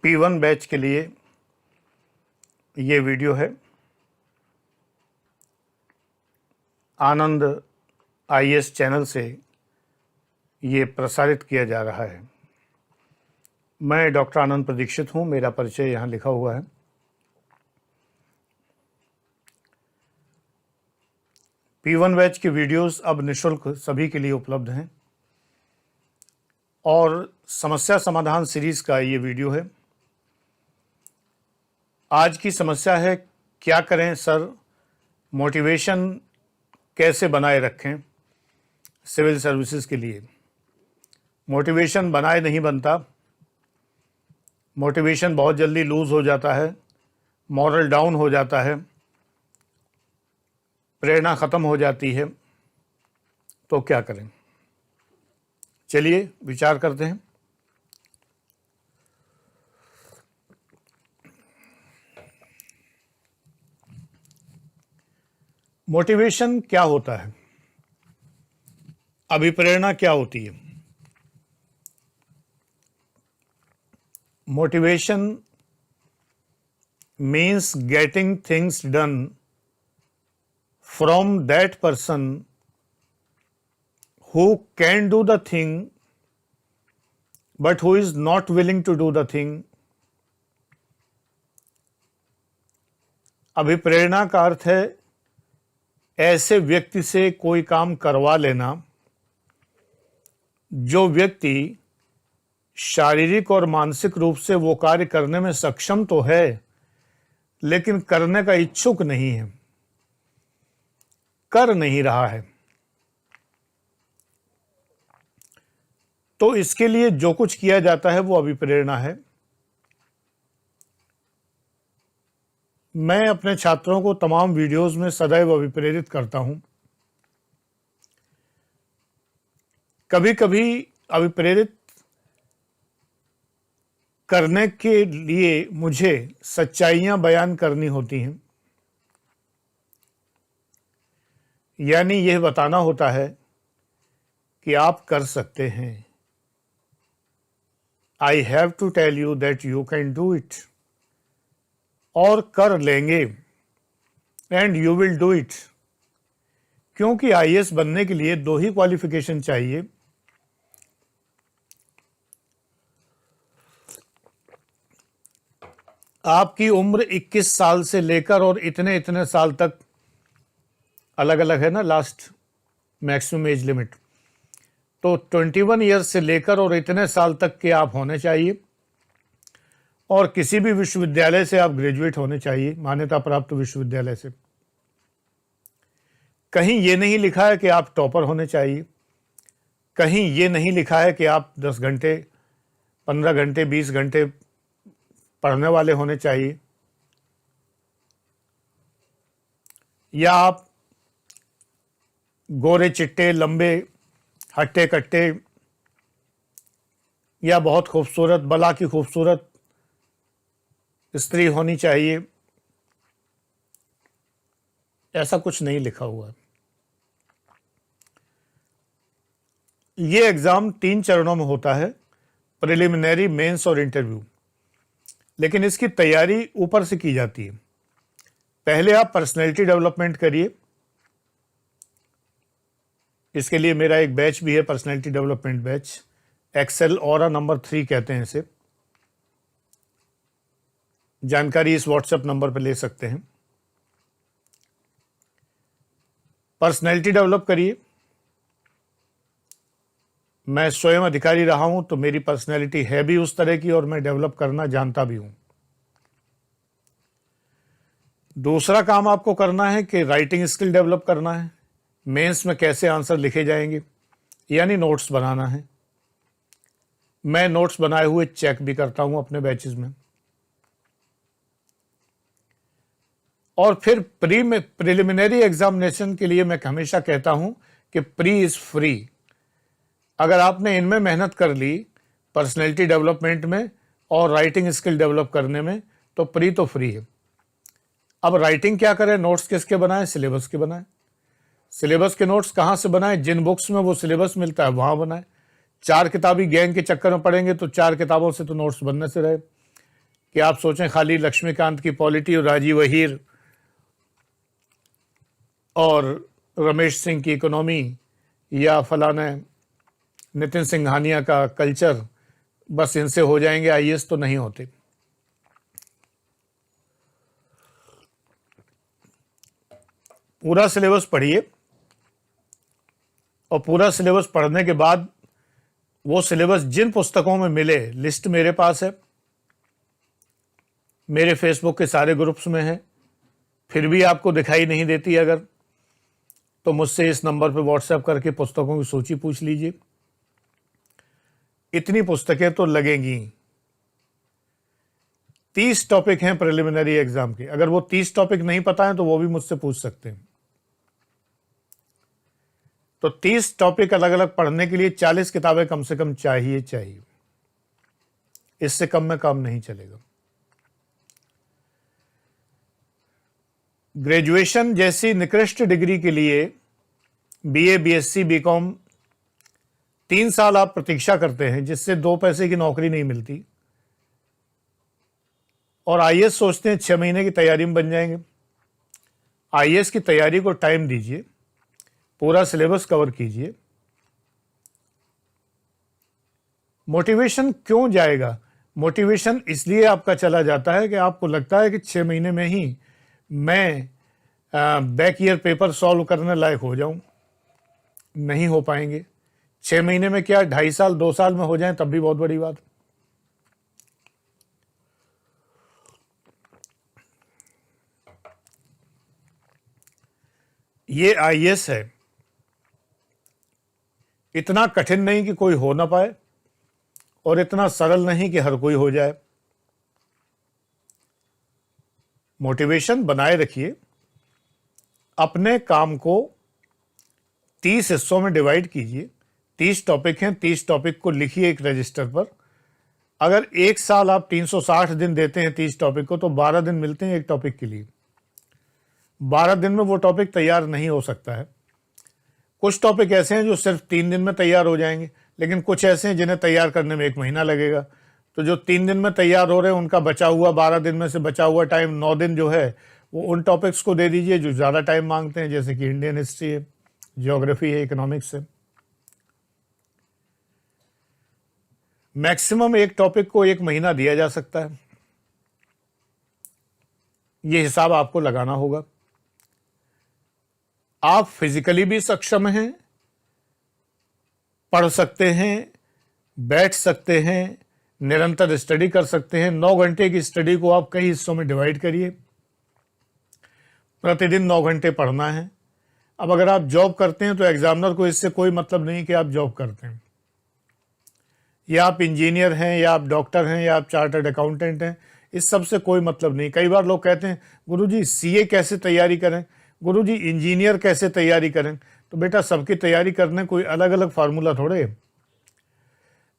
P1 batch के लिए ये वीडियो है। आनंद IAS चैनल से ये प्रसारित किया जा रहा है। मैं डॉक्टर आनंद प्रदीक्षित हूँ, मेरा परिचय यहाँ लिखा हुआ है। P1 बैच की वीडियोस अब निःशुल्क सभी के लिए उपलब्ध हैं और समस्या समाधान सीरीज का ये वीडियो है। आज की समस्या है, क्या करें सर, मोटिवेशन कैसे बनाए रखें सिविल सर्विसेज के लिए। मोटिवेशन बनाए नहीं बनता, मोटिवेशन बहुत जल्दी लूज़ हो जाता है, मॉरल डाउन हो जाता है, प्रेरणा ख़त्म हो जाती है। तो क्या करें, चलिए विचार करते हैं। मोटिवेशन क्या होता है, अभिप्रेरणा क्या होती है। Motivation means getting things done from that person who can do the thing but who is not willing to do the thing. अभिप्रेरणा का अर्थ है ऐसे व्यक्ति से कोई काम करवा लेना जो व्यक्ति शारीरिक और मानसिक रूप से वो कार्य करने में सक्षम तो है लेकिन करने का इच्छुक नहीं है, कर नहीं रहा है। तो इसके लिए जो कुछ किया जाता है वो अभिप्रेरणा है। मैं अपने छात्रों को तमाम वीडियोस में सदैव अभिप्रेरित करता हूं। कभी कभी अभिप्रेरित करने के लिए मुझे सच्चाइयां बयान करनी होती हैं, यानी यह बताना होता है कि आप कर सकते हैं। I have to tell you that you can do it, और कर लेंगे, and you will do it. क्योंकि IAS बनने के लिए 2 ही क्वालिफिकेशन चाहिए। आपकी उम्र 21 साल से लेकर और इतने इतने साल तक, अलग अलग है ना लास्ट मैक्सिमम एज लिमिट, तो 21 ईयर्स से लेकर और इतने साल तक के आप होने चाहिए और किसी भी विश्वविद्यालय से आप ग्रेजुएट होने चाहिए, मान्यता प्राप्त विश्वविद्यालय से। कहीं ये नहीं लिखा है कि आप टॉपर होने चाहिए, कहीं ये नहीं लिखा है कि आप 10 घंटे 15 घंटे 20 घंटे पढ़ने वाले होने चाहिए, या आप गोरे चिट्टे लंबे हट्टे कट्टे या बहुत खूबसूरत बला की खूबसूरत स्त्री होनी चाहिए। ऐसा कुछ नहीं लिखा हुआ है। ये एग्जाम 3 चरणों में होता है, प्रिलिमिनरी, मेंस और इंटरव्यू। लेकिन इसकी तैयारी ऊपर से की जाती है। पहले आप पर्सनैलिटी डेवलपमेंट करिए। इसके लिए मेरा एक बैच भी है, personality development batch, excel aura number 3 कहते हैं इसे। जानकारी इस व्हाट्सएप नंबर पर ले सकते हैं। पर्सनैलिटी डेवलप करिए। मैं स्वयं अधिकारी रहा हूं तो मेरी पर्सनैलिटी है भी उस तरह की और मैं डेवलप करना जानता भी हूं। दूसरा काम आपको करना है कि राइटिंग स्किल डेवलप करना है। मेंस में कैसे आंसर लिखे जाएंगे, यानी नोट्स बनाना है। मैं नोट्स बनाए हुए चेक भी करता हूं अपने बैचेस में। और फिर प्रिलिमिनरी एग्जामिनेशन के लिए मैं हमेशा कहता हूं कि प्री इज फ्री। अगर आपने इनमें मेहनत कर ली, पर्सनैलिटी डेवलपमेंट में और राइटिंग स्किल डेवलप करने में, तो प्री तो फ्री है। अब राइटिंग क्या करें, नोट्स किसके बनाएं, सिलेबस के बनाएं। सिलेबस के नोट्स कहाँ से बनाएं, जिन बुक्स में वो सिलेबस मिलता है वहाँ बनाएं। 4 किताबी गैंग के चक्कर में पढ़ेंगे तो 4 किताबों से तो नोट्स बनने से रहे। कि आप सोचें खाली लक्ष्मीकांत की पॉलिटी और राजीव अहीर और रमेश सिंह की इकोनॉमी या फलाना नितिन सिंघानिया का कल्चर, बस इनसे हो जाएंगे आईएएस, तो नहीं होते। पूरा सिलेबस पढ़िए और पूरा सिलेबस पढ़ने के बाद वो सिलेबस जिन पुस्तकों में मिले, लिस्ट मेरे पास है, मेरे फेसबुक के सारे ग्रुप्स में है, फिर भी आपको दिखाई नहीं देती अगर, तो मुझसे इस नंबर पे व्हाट्सएप करके पुस्तकों की सूची पूछ लीजिए। इतनी पुस्तकें तो लगेंगी। 30 टॉपिक हैं प्रिलिमिनरी एग्जाम के, अगर वो 30 टॉपिक नहीं पता है तो वो भी मुझसे पूछ सकते हैं। तो 30 टॉपिक अलग अलग पढ़ने के लिए 40 किताबें कम से कम चाहिए। इससे कम में काम नहीं चलेगा। ग्रेजुएशन जैसी निकृष्ट डिग्री के लिए बीए, बीएससी, बीकॉम 3 साल आप प्रतीक्षा करते हैं, जिससे 2 पैसे की नौकरी नहीं मिलती, और आईएएस सोचते हैं 6 महीने की तैयारी में बन जाएंगे। आईएएस की तैयारी को टाइम दीजिए, पूरा सिलेबस कवर कीजिए। मोटिवेशन क्यों जाएगा? मोटिवेशन इसलिए आपका चला जाता है कि आपको लगता है कि 6 महीने में ही मैं बैक ईयर पेपर सॉल्व करने लायक हो जाऊं। नहीं हो पाएंगे। 6 महीने में क्या 2.5 साल 2 साल में हो जाएं तब भी बहुत बड़ी बात। ये आईएएस है, इतना कठिन नहीं कि कोई हो ना पाए और इतना सरल नहीं कि हर कोई हो जाए। मोटिवेशन बनाए रखिए। अपने काम को 30 हिस्सों में डिवाइड कीजिए। 30 टॉपिक हैं, 30 टॉपिक को लिखिए एक रजिस्टर पर। अगर एक साल आप 360 दिन देते हैं 30 टॉपिक को, तो 12 दिन मिलते हैं एक टॉपिक के लिए। 12 दिन में वो टॉपिक तैयार नहीं हो सकता है। कुछ टॉपिक ऐसे हैं जो सिर्फ 3 दिन में तैयार हो जाएंगे, लेकिन कुछ ऐसे हैं जिन्हें तैयार करने में 1 महीना लगेगा। तो जो 3 दिन में तैयार हो रहे हैं, उनका बचा हुआ 12 दिन में से बचा हुआ टाइम 9 दिन जो है वो उन टॉपिक्स को दे दीजिए जो ज़्यादा टाइम मांगते हैं, जैसे कि इंडियन हिस्ट्री है, ज्योग्राफी है, इकोनॉमिक्स है। मैक्सिमम एक टॉपिक को 1 महीना दिया जा सकता है। ये हिसाब आपको लगाना होगा। आप फिजिकली भी सक्षम हैं, पढ़ सकते हैं, बैठ सकते हैं, निरंतर स्टडी कर सकते हैं। 9 घंटे की स्टडी को आप कई हिस्सों में डिवाइड करिए। प्रतिदिन 9 घंटे पढ़ना है। अब अगर आप जॉब करते हैं तो एग्जामिनर को इससे कोई मतलब नहीं कि आप जॉब करते हैं, या आप इंजीनियर हैं, या आप डॉक्टर हैं, या आप चार्टर्ड अकाउंटेंट हैं, इस सब से कोई मतलब नहीं। कई बार लोग कहते हैं गुरुजी सीए कैसे तैयारी करें, गुरुजी इंजीनियर कैसे तैयारी करें। तो बेटा सबकी तैयारी करने कोई अलग अलग फार्मूला थोड़े।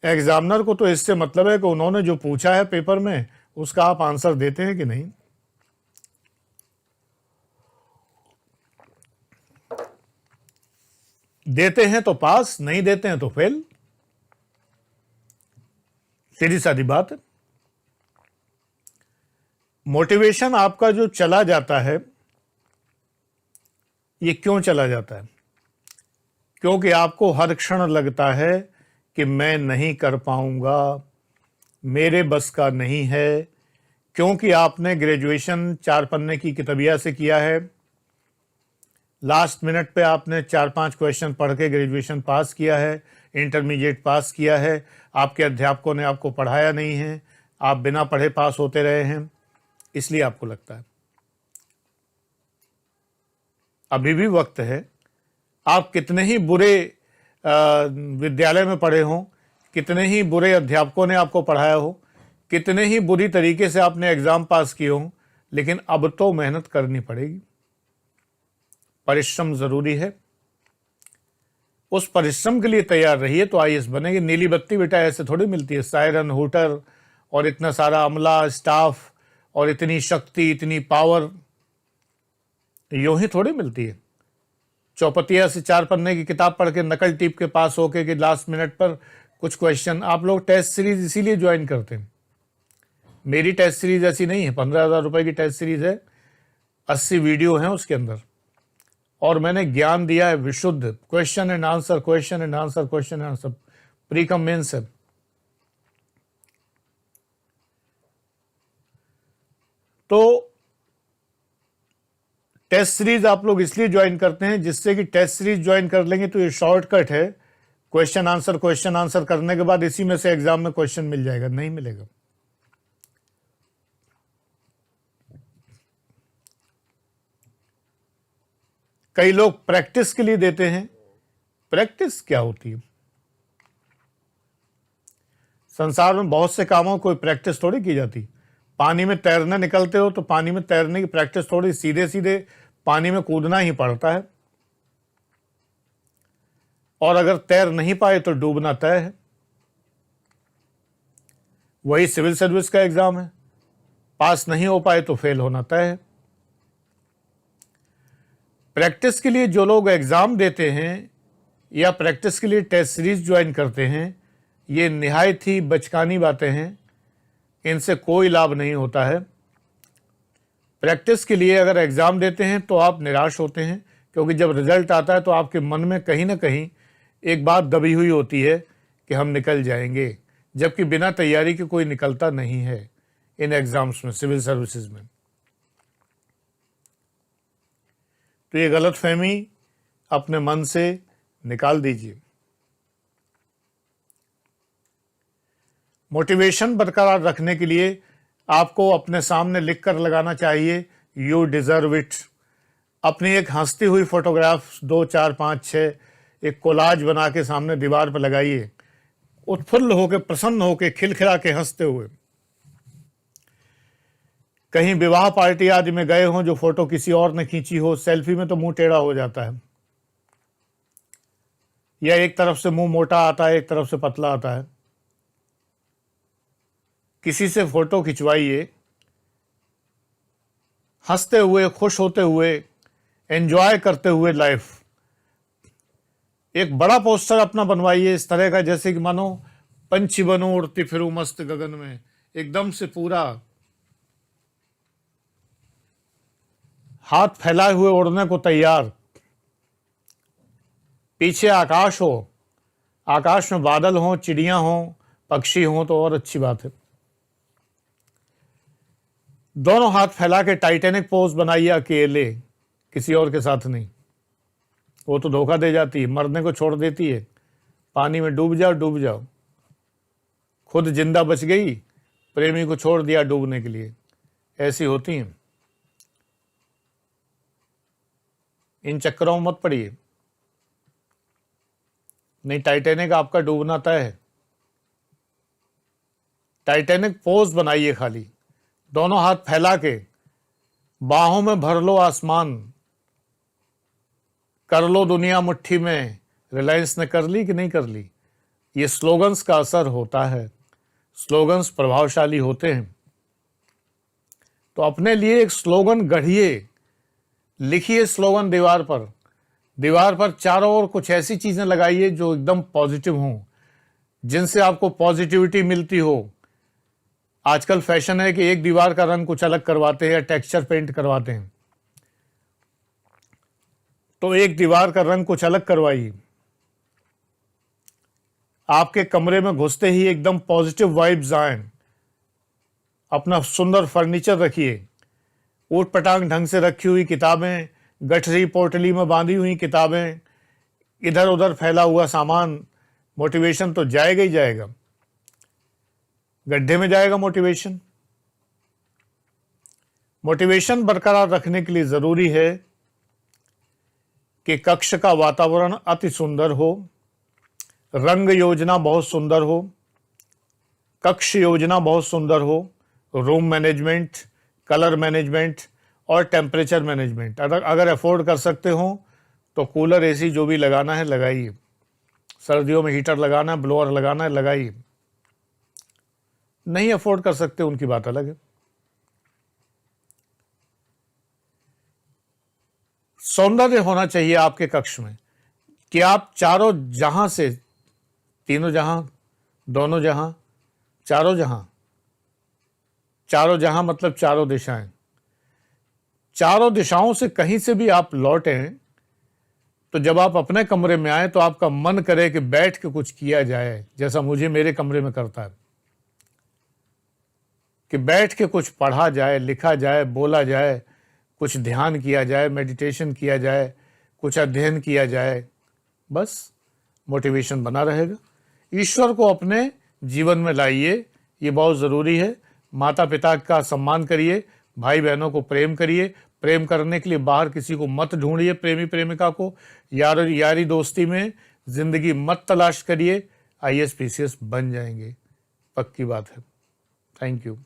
एग्जामिनर को तो इससे मतलब है कि उन्होंने जो पूछा है पेपर में उसका आप आंसर देते हैं कि नहीं। देते हैं तो पास, नहीं देते हैं तो फेल। सीधी सादी बात है। मोटिवेशन आपका जो चला जाता है, ये क्यों चला जाता है? क्योंकि आपको हर क्षण लगता है कि मैं नहीं कर पाऊंगा, मेरे बस का नहीं है, क्योंकि आपने ग्रेजुएशन 4 पन्ने की किताबिया से किया है। लास्ट मिनट पे आपने 4-5 क्वेश्चन पढ़ के ग्रेजुएशन पास किया है, इंटरमीडिएट पास किया है। आपके अध्यापकों ने आपको पढ़ाया नहीं है, आप बिना पढ़े पास होते रहे हैं, इसलिए आपको लगता है। अभी भी वक्त है। आप कितने ही बुरे विद्यालय में पढ़े हों, कितने ही बुरे अध्यापकों ने आपको पढ़ाया हो, कितने ही बुरी तरीके से आपने एग्ज़ाम पास किए हों, लेकिन अब तो मेहनत करनी पड़ेगी। परिश्रम ज़रूरी है। उस परिश्रम के लिए तैयार रहिए तो आईएएस बनेंगे। नीली बत्ती बेटा ऐसे थोड़ी मिलती है, सायरन, हूटर और इतना सारा अमला, स्टाफ और इतनी शक्ति, इतनी पावर, यूं ही थोड़ी मिलती है। चौपतिया से 4 पन्ने की किताब पढ़ के नकल टीप के पास होके कि लास्ट मिनट पर कुछ क्वेश्चन। आप लोग टेस्ट सीरीज इसीलिए ज्वाइन करते हैं मेरी टेस्ट सीरीज ऐसी नहीं है, 15,000 रुपये की टेस्ट सीरीज है, 80 वीडियो हैं उसके अंदर, और मैंने ज्ञान दिया है विशुद्ध, question and answer, question and answer, question and answer, pre cum mains है। तो टेस्ट सीरीज आप लोग इसलिए ज्वाइन करते हैं जिससे कि टेस्ट सीरीज ज्वाइन कर लेंगे तो ये शॉर्टकट है, क्वेश्चन आंसर करने के बाद इसी में से एग्जाम में क्वेश्चन मिल जाएगा, नहीं मिलेगा। कई लोग प्रैक्टिस के लिए देते हैं, प्रैक्टिस क्या होती है? संसार में बहुत से कामों कोई प्रैक्टिस थोड़ी की जाती। पानी में तैरने निकलते हो तो पानी में तैरने की प्रैक्टिस थोड़ी, सीधे सीधे पानी में कूदना ही पड़ता है, और अगर तैर नहीं पाए तो डूबना तय है। वही सिविल सर्विस का एग्जाम है, पास नहीं हो पाए तो फेल होना तय है। प्रैक्टिस के लिए जो लोग एग्जाम देते हैं या प्रैक्टिस के लिए टेस्ट सीरीज ज्वाइन करते हैं, ये निहायत ही बचकानी बातें हैं, इनसे कोई लाभ नहीं होता है। प्रैक्टिस के लिए अगर एग्ज़ाम देते हैं तो आप निराश होते हैं, क्योंकि जब रिजल्ट आता है तो आपके मन में कहीं ना कहीं एक बात दबी हुई होती है कि हम निकल जाएंगे, जबकि बिना तैयारी के कोई निकलता नहीं है इन एग्ज़ाम्स में, सिविल सर्विसेज में। तो ये गलतफहमी अपने मन से निकाल दीजिए। मोटिवेशन बरकरार रखने के लिए आपको अपने सामने लिख कर लगाना चाहिए, यू डिज़र्व इट। अपनी एक हंसती हुई फोटोग्राफ 2, 4, 5, 6 एक कोलाज बना के सामने दीवार पर लगाइए, उत्फुल्ल होकर, प्रसन्न होकर, खिलखिला के हंसते हुए। कहीं विवाह पार्टी आदि में गए हों, जो फोटो किसी और ने खींची हो, सेल्फी में तो मुंह टेढ़ा हो जाता है, या एक तरफ से मुंह मोटा आता है, एक तरफ से पतला आता है। किसी से फोटो खिंचवाइए, हंसते हुए, खुश होते हुए, एंजॉय करते हुए लाइफ। एक बड़ा पोस्टर अपना बनवाइए इस तरह का, जैसे कि मानो पंछी बनूं उड़ती फिरूं मस्त गगन में, एकदम से पूरा हाथ फैलाए हुए उड़ने को तैयार। पीछे आकाश हो, आकाश में बादल हों, चिड़ियां हों, पक्षी हों तो और अच्छी बात है। दोनों हाथ फैला के टाइटैनिक पोज बनाइए, अकेले, किसी और के साथ नहीं। वो तो धोखा दे जाती है, मरने को छोड़ देती है, पानी में डूब जाओ डूब जाओ। खुद जिंदा बच गई, प्रेमी को छोड़ दिया डूबने के लिए, ऐसी होती हैं। इन चक्करों में मत पड़िए, नहीं टाइटैनिक आपका डूबना तय है। टाइटैनिक पोज बनाइए, खाली दोनों हाथ फैला के, बाहों में भर लो आसमान, कर लो दुनिया मुट्ठी में। रिलायंस ने कर ली कि नहीं कर ली? ये स्लोगन्स का असर होता है, स्लोगन्स प्रभावशाली होते हैं। तो अपने लिए एक स्लोगन गढ़िए, लिखिए स्लोगन दीवार पर चारों ओर कुछ ऐसी चीजें लगाइए जो एकदम पॉजिटिव हों, जिनसे आपको पॉजिटिविटी मिलती हो। आजकल फैशन है कि एक दीवार का रंग कुछ अलग करवाते हैं या टेक्सचर पेंट करवाते हैं, तो एक दीवार का रंग कुछ अलग करवाइए। आपके कमरे में घुसते ही एकदम पॉजिटिव वाइब्स आएं। अपना सुंदर फर्नीचर रखिए, ऊट पटांग ढंग से रखी हुई किताबें, गठरी पोटली में बांधी हुई किताबें, इधर उधर फैला हुआ सामान। मोटिवेशन तो जाएगा ही जाएगा, गड्ढे में जाएगा मोटिवेशन। मोटिवेशन बरकरार रखने के लिए जरूरी है कि कक्ष का वातावरण अति सुंदर हो, रंग योजना बहुत सुंदर हो, कक्ष योजना बहुत सुंदर हो, रूम मैनेजमेंट, कलर मैनेजमेंट और टेम्परेचर मैनेजमेंट। अगर अफोर्ड कर सकते हो तो कूलर, एसी जो भी लगाना है लगाइए। सर्दियों में हीटर लगाना है, ब्लोअर लगाना है, लगाइए। नहीं अफोर्ड कर सकते उनकी बात अलग है। सौंदर्य होना चाहिए आपके कक्ष में कि आप चारों जहां से, तीनों जहां, दोनों जहां, चारों जहां चारों जहां मतलब चारों दिशाएं, चारों दिशाओं से कहीं से भी आप लौटें तो जब आप अपने कमरे में आए तो आपका मन करे कि बैठ के कुछ किया जाए, जैसा मुझे मेरे कमरे में करता है कि बैठ के कुछ पढ़ा जाए, लिखा जाए, बोला जाए, कुछ ध्यान किया जाए, मेडिटेशन किया जाए, कुछ अध्ययन किया जाए, बस मोटिवेशन बना रहेगा। ईश्वर को अपने जीवन में लाइए, ये बहुत ज़रूरी है। माता पिता का सम्मान करिए, भाई बहनों को प्रेम करिए। प्रेम करने के लिए बाहर किसी को मत ढूंढिए, प्रेमी प्रेमिका को, यारी दोस्ती में ज़िंदगी मत तलाश करिए। IAS PCS बन जाएंगे, पक्की बात है। Thank you.